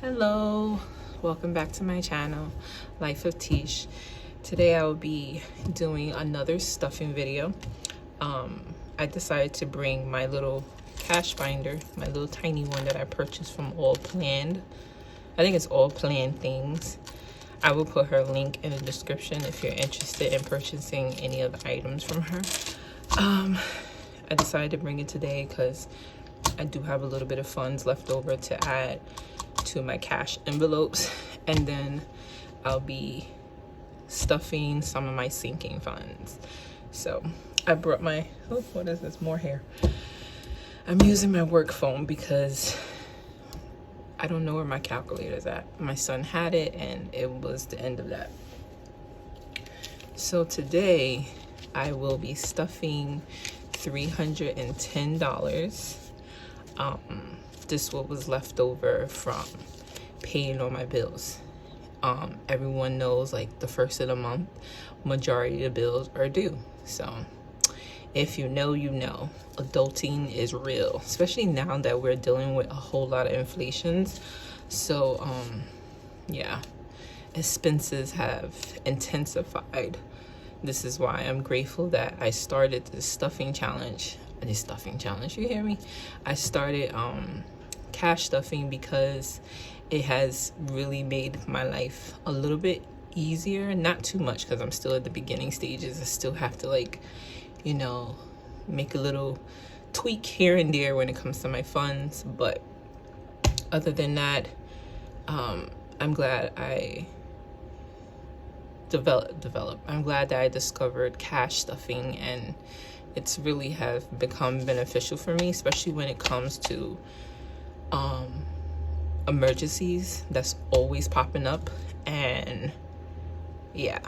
Hello, welcome back to my channel, Life of Tish. Today I will be doing another stuffing video. I decided to bring my little cash binder, my little tiny one that I purchased from All Planned. I think it's All Planned Things. I will put her link in the description if you're interested in purchasing any of the items from her. I decided to bring it today because I do have a little bit of funds left over to add to my cash envelopes, and then I'll be stuffing some of my sinking funds. So I brought my, oh, what is this? More hair. I'm using my work phone because I don't know where my calculator is at. My son had it and it was the end of that. So today I will be stuffing $310. This what was left over from paying all my bills. Everyone knows, like, the first of the month, majority of the bills are due. So if you know, you know, adulting is real, especially now that we're dealing with a whole lot of inflations. So yeah, expenses have intensified. This is why I'm grateful that I started this stuffing challenge. You hear me? I started cash stuffing because it has really made my life a little bit easier. Not too much, because I'm still at the beginning stages. I still have to, like, you know, make a little tweak here and there when it comes to my funds. But other than that, I'm glad I I'm glad that I discovered cash stuffing, and it's really have become beneficial for me, especially when it comes to emergencies that's always popping up. And yeah,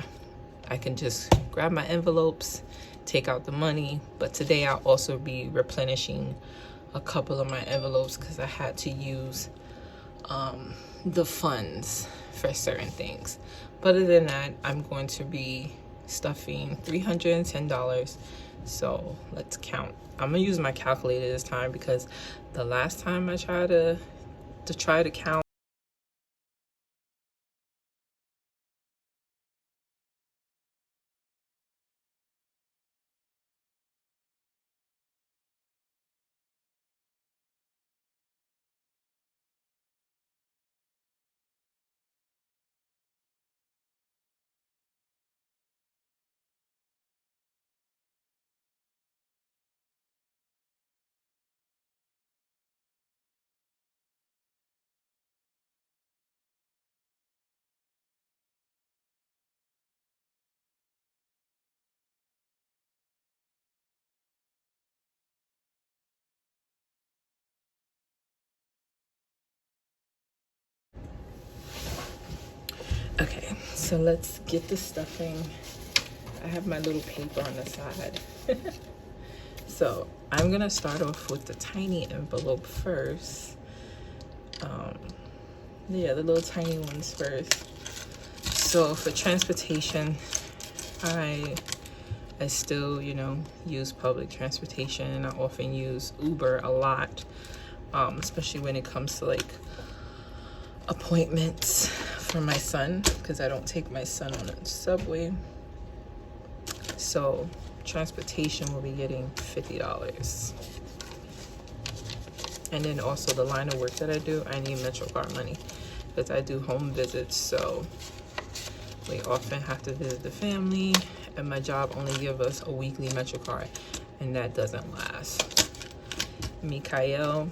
I can just grab my envelopes, take out the money. But today I'll also be replenishing a couple of my envelopes because I had to use the funds for certain things. But other than that, I'm going to be stuffing $310. So let's count. I'm gonna use my calculator this time because the last time I tried to count, okay, so let's get the stuffing. I have my little paper on the side. So I'm gonna start off with the tiny envelope first. Yeah, the little tiny ones first. So for transportation, I still, you know, use public transportation, and I often use Uber a lot, especially when it comes to, like, appointments for my son, because I don't take my son on the subway. So transportation will be getting $50. And then also the line of work that I do, I need MetroCard money because I do home visits. So we often have to visit the family, and my job only gives us a weekly MetroCard, and that doesn't last. Mikael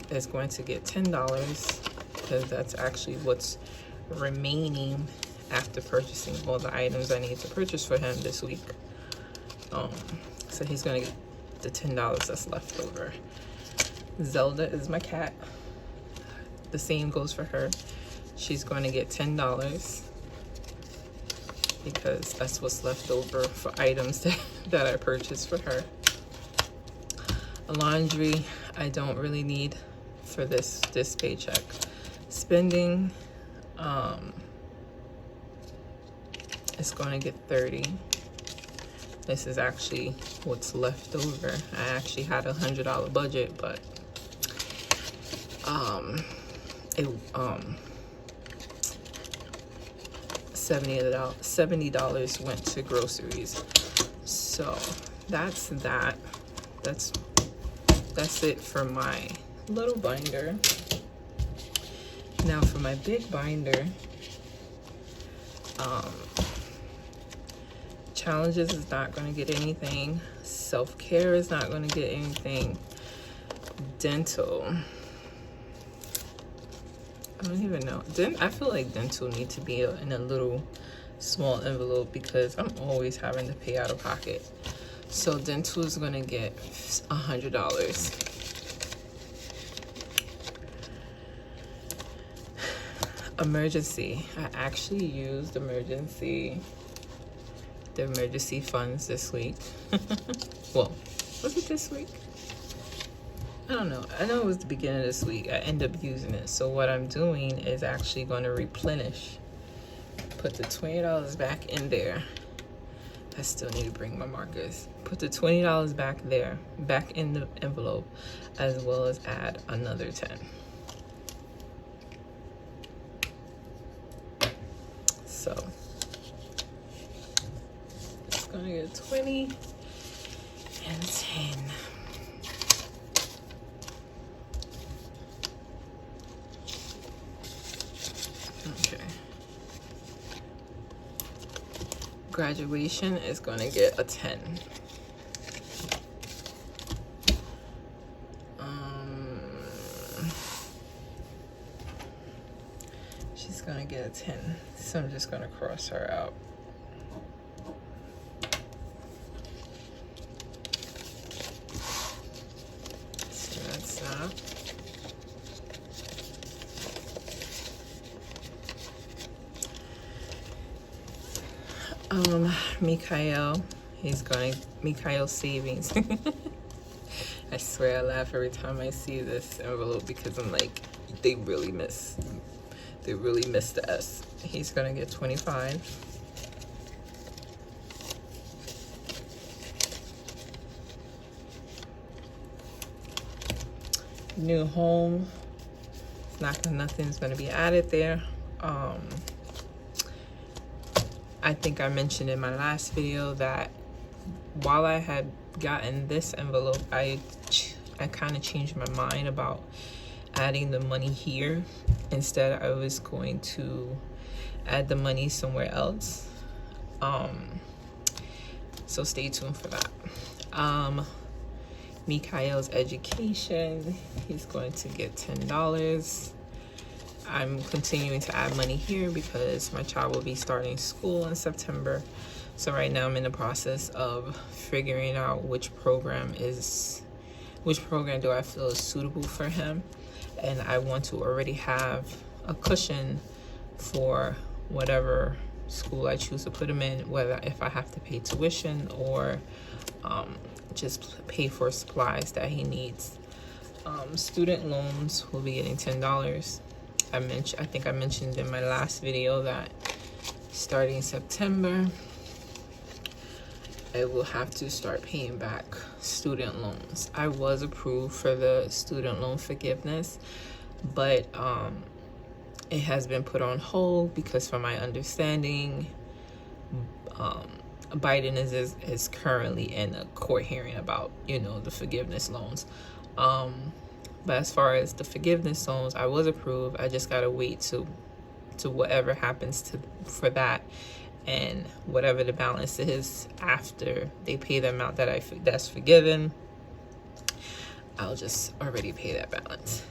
is going to get $10 because that's actually what's remaining after purchasing all the items I need to purchase for him this week. So he's gonna get the $10 that's left over. Zelda is my cat. The same goes for her. She's going to get $10 because that's what's left over for items that I purchased for her. Laundry, I don't really need for this paycheck. Spending, it's going to get 30. This is actually what's left over. I actually had a $100 budget, but it $70 went to groceries. So that's that. That's it for my little binder. Now for my big binder, challenges is not going to get anything. Self-care is not going to get anything. Dental, I don't even know. I feel like dental needs to be in a little small envelope because I'm always having to pay out of pocket. So dental is gonna get $100. Emergency. I actually used the emergency funds this week. Well, was it this week? I don't know. I know it was the beginning of this week. I end up using it. So what I'm doing is actually going to replenish. Put the $20 back in there. I still need to bring my markers. Put the $20 back there, back in the envelope, as well as add another 10. So it's going to get 20 and 10. Okay. Graduation is going to get a 10. She's going to get a 10. So I'm just going to cross her out. So that's that. Mikhail savings. I swear I laugh every time I see this envelope because I'm like, they really missed the S. He's gonna get 25. New home. Nothing's gonna be added there. I think I mentioned in my last video that while I had gotten this envelope, I kind of changed my mind about adding the money here. Instead, I was going to add the money somewhere else. So stay tuned for that. Mikhail's education, he's going to get $10. I'm continuing to add money here because my child will be starting school in September. So right now I'm in the process of figuring out which program do I feel is suitable for him. And I want to already have a cushion for whatever school I choose to put him in, whether if I have to pay tuition or just pay for supplies that he needs. Student loans will be getting $10. I think I mentioned in my last video that starting September, I will have to start paying back student loans. I was approved for the student loan forgiveness, but it has been put on hold because from my understanding, Biden is currently in a court hearing about, the forgiveness loans. But as far as the forgiveness loans, I was approved. I just gotta wait to whatever happens for that, and whatever the balance is after they pay the amount that's forgiven, I'll just already pay that balance.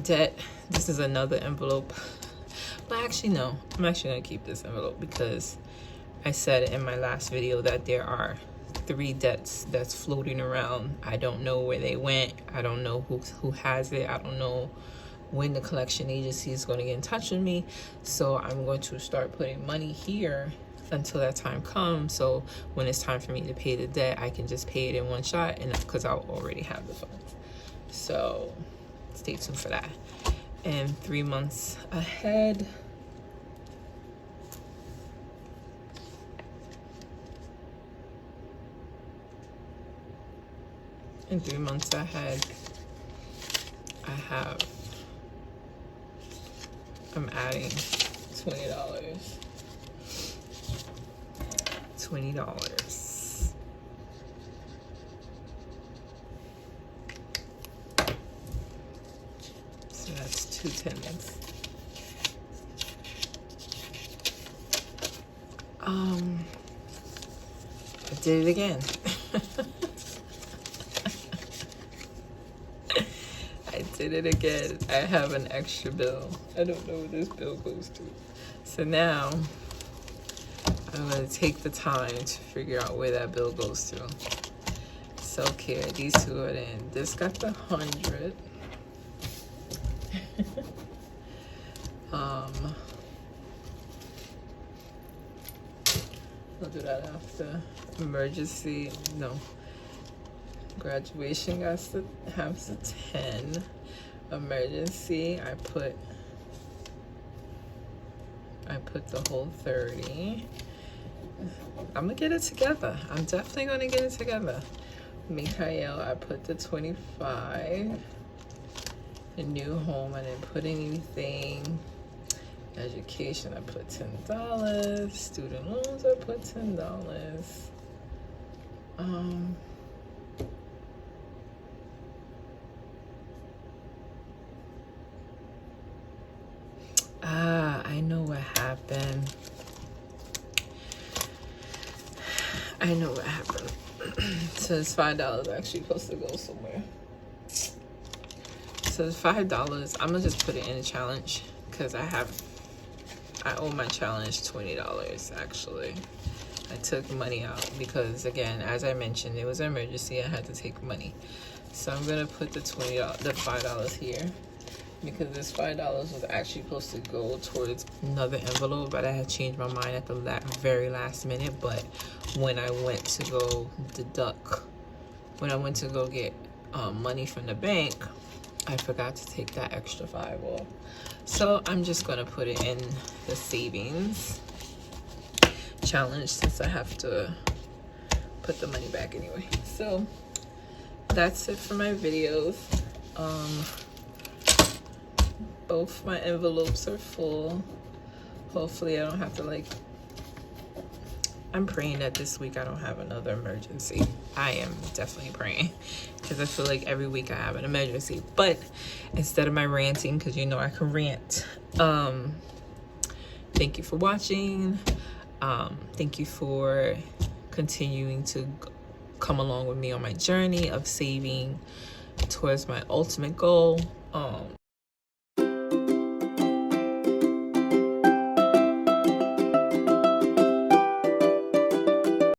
Debt. This is another envelope. But actually, no. I'm actually gonna keep this envelope because I said in my last video that there are 3 debts that's floating around. I don't know where they went. I don't know who has it. I don't know when the collection agency is going to get in touch with me. So I'm going to start putting money here until that time comes. So when it's time for me to pay the debt, I can just pay it in one shot, and because I'll already have the funds. So stay tuned for that. And 3 months ahead, I'm adding $20. So that's 2 10s. I did it again. I did it again. I have an extra bill. I don't know where this bill goes to. So now I'm gonna take the time to figure out where that bill goes to. Self-care, these two are in. This got the 100. I'll do that after. Emergency, no. Graduation has the 10. Emergency, I put the whole 30. I'm gonna get it together. I'm definitely gonna get it together. Mikhail, I put the 25. A new home, I didn't put anything. Education, I put $10. Student loans, I put $10. I know what happened. So this $5 actually supposed to go somewhere. So the $5, I'm gonna just put it in a challenge because I owe my challenge $20 actually. I took money out because, again, as I mentioned, it was an emergency. I had to take money. So I'm gonna put the $5 here because this $5 was actually supposed to go towards another envelope, but I had changed my mind at the very last minute. But when I went to go get money from the bank, I forgot to take that extra 5 off. So I'm just gonna put it in the savings challenge since I have to put the money back anyway. So that's it for my videos. Both my envelopes are full. Hopefully I don't have to I'm praying that this week I don't have another emergency. I am definitely praying because I feel like every week I have an emergency. But instead of my ranting, because you know I can rant, thank you for watching. Thank you for continuing to come along with me on my journey of saving towards my ultimate goal.